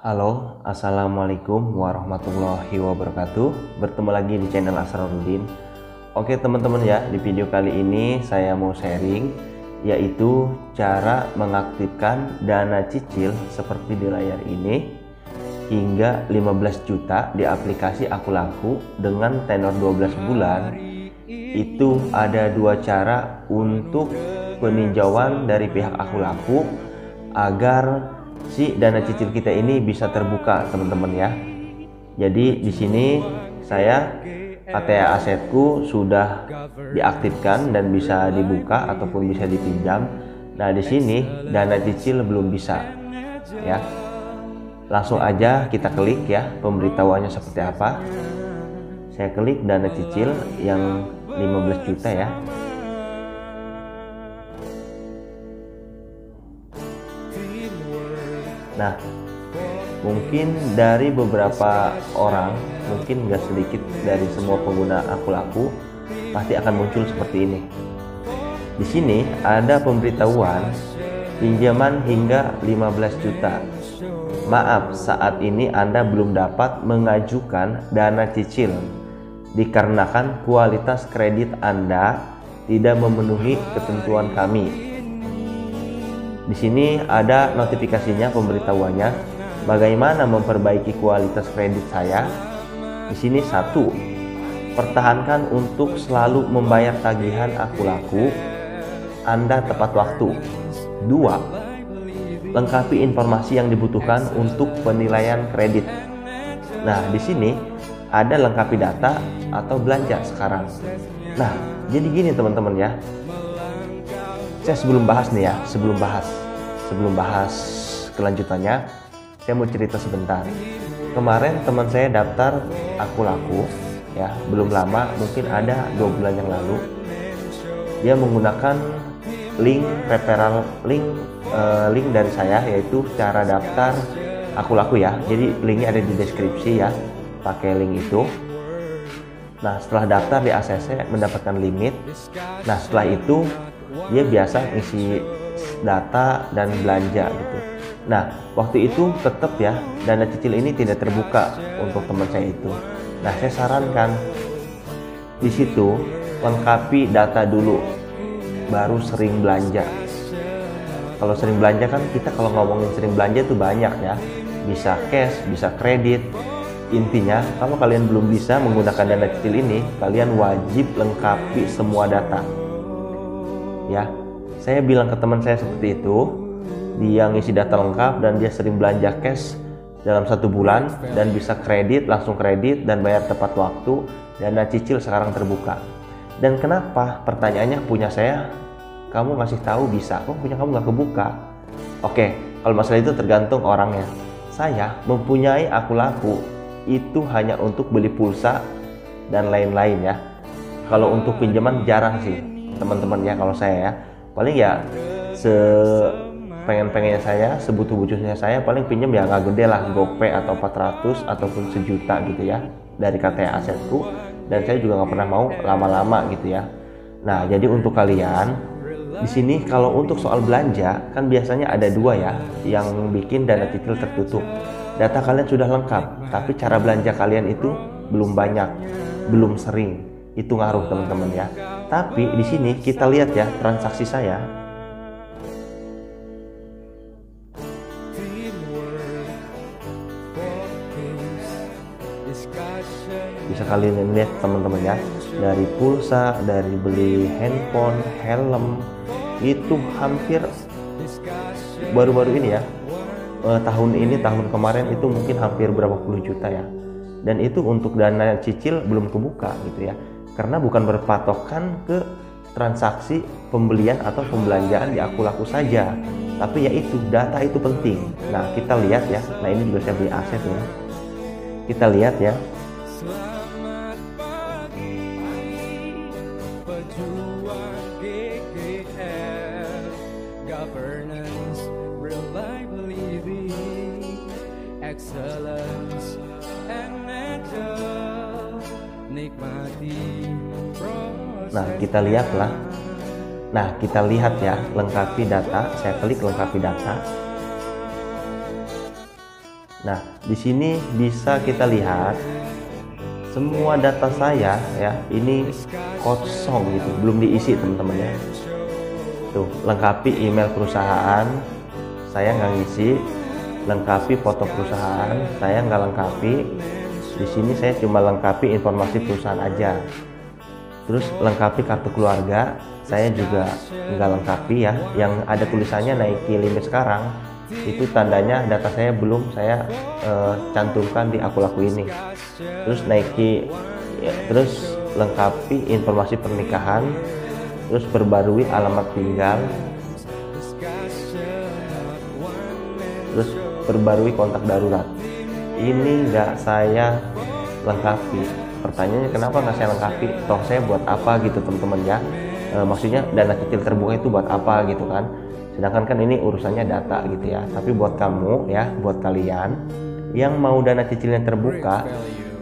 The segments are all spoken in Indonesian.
Halo, assalamualaikum warahmatullahi wabarakatuh. Bertemu lagi di channel Asrarudin. Oke teman-teman ya, di video kali ini saya mau sharing yaitu cara mengaktifkan dana cicil seperti di layar ini hingga 15 juta di aplikasi Akulaku dengan tenor 12 bulan. Itu ada dua cara untuk peninjauan dari pihak Akulaku agar si dana cicil kita ini bisa terbuka, teman-teman ya. Jadi di sini saya KTA asetku sudah diaktifkan dan bisa dibuka ataupun bisa dipinjam. Nah, di sini dana cicil belum bisa ya. Langsung aja kita klik ya pemberitahuannya seperti apa. Saya klik dana cicil yang 15 juta ya. Nah, mungkin dari beberapa orang, mungkin nggak sedikit dari semua pengguna Akulaku, pasti akan muncul seperti ini. Di sini ada pemberitahuan pinjaman hingga 15 juta. Maaf, saat ini Anda belum dapat mengajukan dana cicil dikarenakan kualitas kredit Anda tidak memenuhi ketentuan kami. Di sini ada notifikasinya, pemberitahuannya bagaimana memperbaiki kualitas kredit saya. Di sini 1, pertahankan untuk selalu membayar tagihan Akulaku Anda tepat waktu. 2, lengkapi informasi yang dibutuhkan untuk penilaian kredit. Nah, di sini ada lengkapi data atau belanja sekarang. Nah, jadi gini teman-teman ya. Saya sebelum bahas kelanjutannya, saya mau cerita sebentar. Kemarin teman saya daftar Akulaku ya, belum lama, mungkin ada 2 bulan yang lalu. Dia menggunakan link dari saya, yaitu cara daftar Akulaku ya. Jadi linknya ada di deskripsi ya, pakai link itu. Nah, setelah daftar di ACC mendapatkan limit. Nah, setelah itu dia biasa isi data dan belanja gitu. Nah, waktu itu tetap ya dana cicil ini tidak terbuka untuk teman saya itu. Nah, saya sarankan di situ lengkapi data dulu, baru sering belanja. Kalau sering belanja kan, kita kalau ngomongin sering belanja itu banyak ya, bisa cash, bisa kredit. Intinya kalau kalian belum bisa menggunakan dana cicil ini, kalian wajib lengkapi semua data ya. Saya bilang ke teman saya seperti itu, dia ngisi data lengkap dan dia sering belanja cash dalam 1 bulan dan bisa kredit, langsung kredit dan bayar tepat waktu. Dana cicil sekarang terbuka. Dan kenapa? Pertanyaannya, punya saya kamu ngasih tahu bisa, kok punya kamu nggak kebuka? Oke, kalau masalah itu tergantung orangnya. Saya mempunyai Akulaku itu hanya untuk beli pulsa dan lain-lain ya. Kalau untuk pinjaman jarang sih teman-teman ya. Kalau saya ya paling ya pengen-pengennya saya, sebutuh-butuhnya saya paling pinjam ya nggak gede lah, GoPay atau 400 ataupun 1 juta gitu ya dari KTA asetku. Dan saya juga nggak pernah mau lama-lama gitu ya. Nah, jadi untuk kalian di sini kalau untuk soal belanja kan biasanya ada 2 ya yang bikin dana cicil tertutup. Data kalian sudah lengkap, tapi cara belanja kalian itu belum banyak, belum sering. Itu ngaruh teman-teman ya. Tapi di sini kita lihat ya transaksi saya. Bisa kalian lihat teman-teman ya, dari pulsa, dari beli handphone, helm, itu hampir baru-baru ini ya, tahun ini, tahun kemarin itu mungkin hampir berapa puluh juta ya. Dan itu untuk dana cicil belum kebuka gitu ya, karena bukan berpatokan ke transaksi pembelian atau pembelanjaan di Akulaku saja, tapi yaitu data itu penting. Nah, kita lihat ya. Nah, ini juga saya beli aset ya. Kita lihat ya. Nah, kita lihatlah. Nah, kita lihat ya, lengkapi data. Saya klik lengkapi data. Nah, di sini bisa kita lihat semua data saya ya, ini kosong gitu, belum diisi teman-teman ya. Tuh, lengkapi email perusahaan, saya nggak ngisi. Lengkapi foto perusahaan, saya nggak lengkapi. Di sini saya cuma lengkapi informasi perusahaan aja. Terus lengkapi kartu keluarga, saya juga nggak lengkapi ya. Yang ada tulisannya naiki limit sekarang, itu tandanya data saya belum saya cantumkan di Akulaku ini. Terus naiki ya, terus lengkapi informasi pernikahan, terus perbarui alamat tinggal, terus perbarui kontak darurat. Ini nggak saya lengkapi. Pertanyaannya kenapa nggak saya lengkapi? Toh saya buat apa gitu teman-teman ya? Maksudnya dana cicil terbuka itu buat apa gitu kan? Sedangkan kan ini urusannya data gitu ya. Tapi buat kamu ya, buat kalian yang mau dana cicilnya terbuka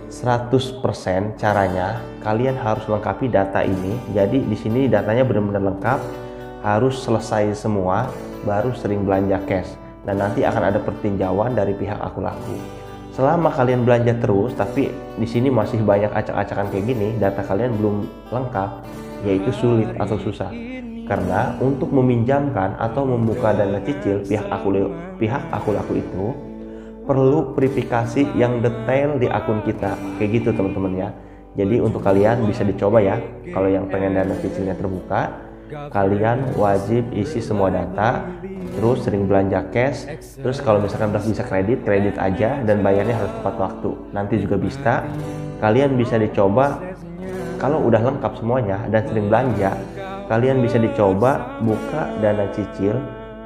100% caranya kalian harus lengkapi data ini. Jadi di sini datanya benar-benar lengkap, harus selesai semua baru sering belanja cash. Dan nanti akan ada pertinjauan dari pihak Akulaku. Selama kalian belanja terus tapi di sini masih banyak acak-acakan kayak gini, data kalian belum lengkap, yaitu sulit atau susah. Karena untuk meminjamkan atau membuka dana cicil pihak Akulaku itu perlu verifikasi yang detail di akun kita, kayak gitu teman-teman ya. Jadi untuk kalian bisa dicoba ya, kalau yang pengen dana cicilnya terbuka, kalian wajib isi semua data, terus sering belanja cash, terus kalau misalkan udah bisa kredit aja dan bayarnya harus tepat waktu. Nanti juga bisa, kalian bisa dicoba kalau udah lengkap semuanya dan sering belanja, kalian bisa dicoba buka dana cicil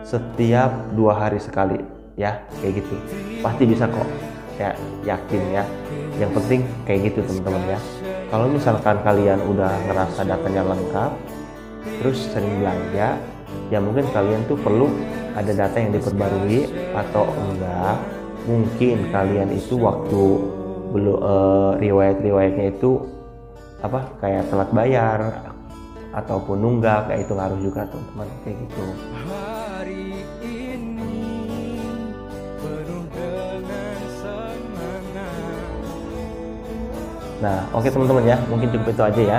setiap 2 hari sekali ya, kayak gitu. Pasti bisa kok, saya yakin ya. Yang penting kayak gitu teman-teman ya. Kalau misalkan kalian udah ngerasa datanya lengkap, terus sering belanja, ya mungkin kalian tuh perlu ada data yang diperbarui atau enggak. Mungkin kalian itu waktu belum riwayatnya itu apa kayak telat bayar ataupun nunggak, kayak itu ngaruh juga teman-teman, kayak gitu. Nah, oke teman-teman ya, mungkin cukup itu aja ya.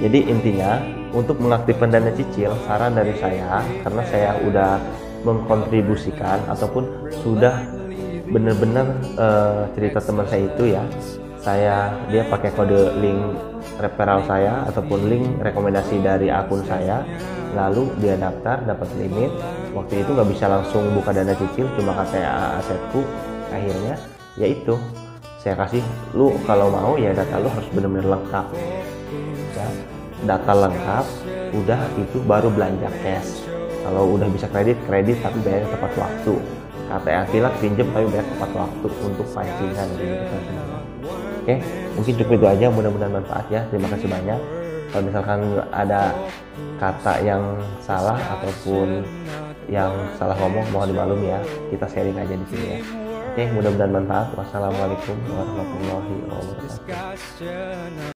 Jadi intinya untuk mengaktifkan dana cicil, saran dari saya, karena saya udah mengkontribusikan ataupun sudah benar-benar cerita teman saya itu ya, dia pakai kode link referral saya ataupun link rekomendasi dari akun saya, lalu dia daftar dapat limit. Waktu itu nggak bisa langsung buka dana cicil, cuma kata asetku. Akhirnya yaitu saya kasih lu, kalau mau ya data lu harus benar-benar lengkap ya, data lengkap, udah itu baru belanja cash. Kalau udah bisa kredit tapi bayarnya tepat waktu. KTA kilat pinjem tapi bayar tepat waktu untuk pancingan gitu kan. Oke, mungkin cukup itu aja, mudah-mudahan manfaat ya. Terima kasih banyak. Kalau misalkan ada kata yang salah ataupun yang salah ngomong mohon dimaklumi ya. Kita sharing aja di sini ya. Oke, mudah-mudahan manfaat. Wassalamualaikum warahmatullahi wabarakatuh.